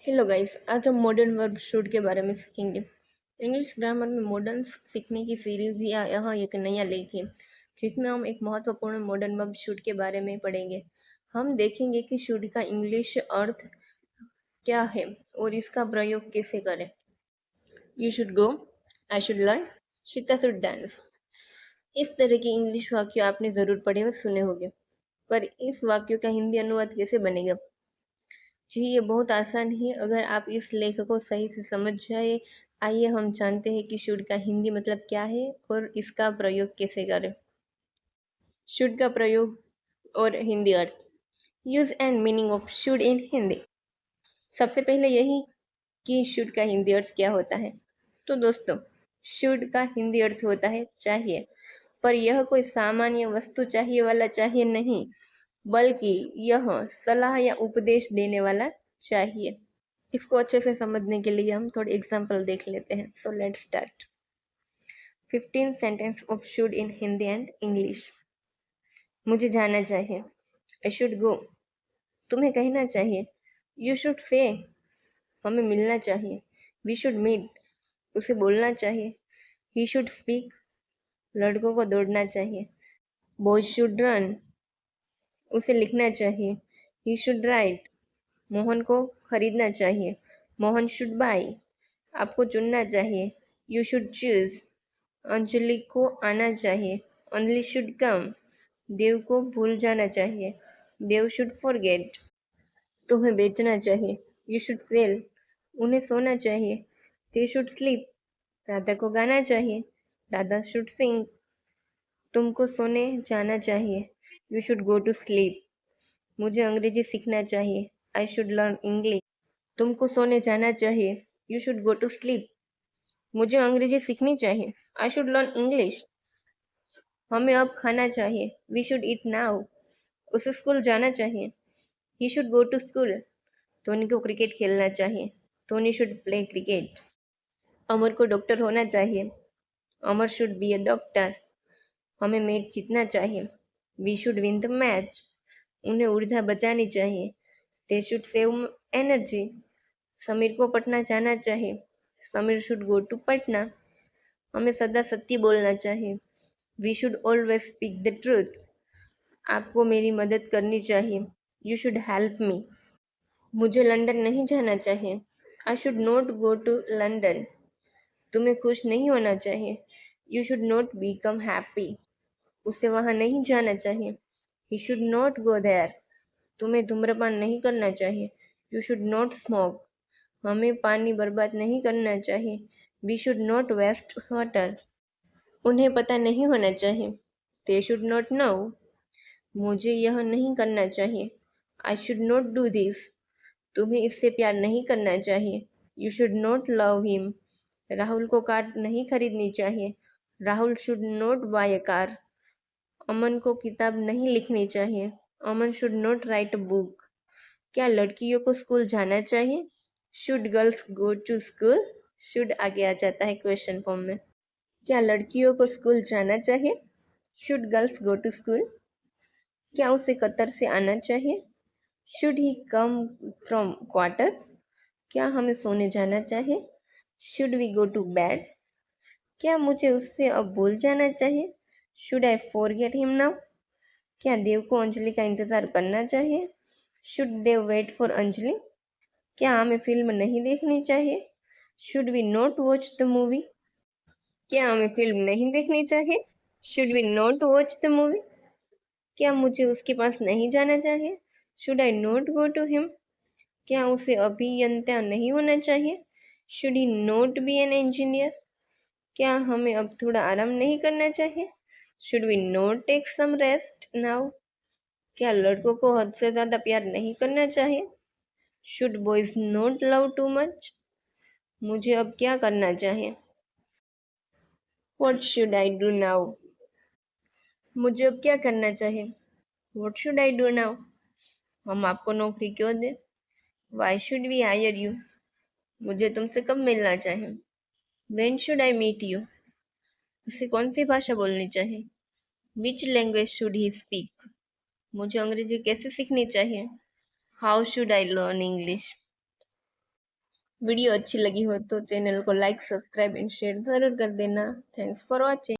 Hello guys, आज हम modern verb should के बारे में सीखेंगे। इंग्लिश ग्रामर में मॉडर्न सीखने की सीरीज या यहाँ एक नया लेख है जिसमें हम एक महत्वपूर्ण मॉडर्न वर्ब शुड के बारे में पढ़ेंगे। हम देखेंगे कि शुड का इंग्लिश अर्थ क्या है और इसका प्रयोग कैसे करें। You should go, I should learn, Shweta should dance. इस तरह के इंग्लिश वाक्य आपने जरूर पढ़े और सुने होंगे, पर इस वाक्य का हिंदी अनुवाद कैसे बनेगा? जी, ये बहुत आसान है अगर आप इस लेख को सही से समझ जाए। आइए हम जानते हैं कि शुड का हिंदी मतलब क्या है और इसका प्रयोग कैसे करें। शुड का प्रयोग और हिंदी अर्थ। Use and meaning of should in Hindi. सबसे पहले यही कि शुड का हिंदी अर्थ क्या होता है। तो दोस्तों, शुड का हिंदी अर्थ होता है चाहिए, पर यह कोई सामान्य वस्तु चाहिए वाला चाहिए नहीं, बल्कि यह सलाह या उपदेश देने वाला चाहिए। इसको अच्छे से समझने के लिए हम थोड़े एग्जाम्पल देख लेते हैं। So let's start. 15 sentence of should in Hindi and English. मुझे जाना चाहिए, आई शुड गो। तुम्हें कहना चाहिए, यू शुड से। हमें मिलना चाहिए, वी शुड मीट। उसे बोलना चाहिए, ही शुड स्पीक। लड़कों को दौड़ना चाहिए, बॉयज शुड रन। उसे लिखना चाहिए, ही शुड राइट। मोहन को खरीदना चाहिए, मोहन शुड बाय। आपको चुनना चाहिए, यू शुड चूज। अंजलि को आना चाहिए, अंजलि शुड कम। देव को भूल जाना चाहिए, देव शुड फॉरगेट। तुम्हें बेचना चाहिए, यू शुड सेल। उन्हें सोना चाहिए, दे शुड स्लीप। राधा को गाना चाहिए, राधा शुड सिंग। तुमको सोने जाना चाहिए, you should go to sleep. मुझे अंग्रेजी सीखना चाहिए, आई शुड लर्न इंग्लिश। तुमको सोने जाना चाहिए, you should go to sleep. मुझे अंग्रेजी सीखनी चाहिए, आई शुड लर्न इंग्लिश। हमें अब खाना चाहिए, वी शुड ईट नाउ। उसे स्कूल जाना चाहिए, he should go to school. Dhoni को क्रिकेट खेलना चाहिए, Dhoni should play cricket. Amar को डॉक्टर होना चाहिए, Amar should be a doctor. हमें मैच जीतना चाहिए, we should win the match. उन्हें ऊर्जा बचानी चाहिए, they should save energy. Sameer को पटना जाना चाहिए, Sameer should go to Patna. हमें सदा सत्य बोलना चाहिए, we should always speak the truth. आपको मेरी मदद करनी चाहिए, यू शुड हेल्प मी। मुझे लंदन नहीं जाना चाहिए, I should not go to London. तुम्हें खुश नहीं होना चाहिए, you should not become happy. उसे वहाँ नहीं जाना चाहिए, he should not go there. तुम्हें धूम्रपान नहीं करना चाहिए, यू शुड नॉट स्मोक। हमें पानी बर्बाद नहीं करना चाहिए, we should not waste water. उन्हें पता नहीं होना चाहिए, दे शुड नॉट नो। मुझे यह नहीं करना चाहिए, I should not do this. तुम्हें इससे प्यार नहीं करना चाहिए, you should not love him. Rahul को कार नहीं खरीदनी चाहिए, Rahul should not buy a car. Aman को किताब नहीं लिखनी चाहिए, Aman should not write a book. क्या लड़कियों को स्कूल जाना चाहिए, should girls go to school. Should आगे आ जाता है क्वेश्चन फॉर्म में। क्या लड़कियों को स्कूल जाना चाहिए, should girls go to school. क्या उसे कतर से आना चाहिए, should he come from quarter. क्या हमें सोने जाना चाहिए, should we go to bed. क्या मुझे उससे अब भूल जाना चाहिए, should I forget him now. क्या देव को अंजलि का इंतज़ार करना चाहिए, should Dev wait for Anjali. क्या हमें फिल्म नहीं देखनी चाहिए, should we not watch the movie. क्या हमें फिल्म नहीं देखनी चाहिए, should we not watch the movie. क्या मुझे उसके पास नहीं जाना चाहिए, should I not go to him. क्या उसे अभियंता नहीं होना चाहिए, should he not be an engineer. क्या हमें अब थोड़ा आराम नहीं करना चाहिए, should we not take some rest now. क्या लड़कों को हद से ज़्यादा प्यार नहीं करना चाहिए, should boys not love too much. मुझे अब क्या करना चाहिए, what should I do now. मुझे अब क्या करना चाहिए, what should I do now. हम आपको नौकरी क्यों दें, why should we hire you. मुझे तुमसे कब मिलना चाहिए, when should I meet you. उसे कौन सी भाषा बोलनी चाहिए, which language should he speak. मुझे अंग्रेजी कैसे सीखनी चाहिए, how should I learn English. Video अच्छी लगी हो तो चैनल को लाइक, सब्सक्राइब एंड शेयर ज़रूर कर देना। Thanks for watching.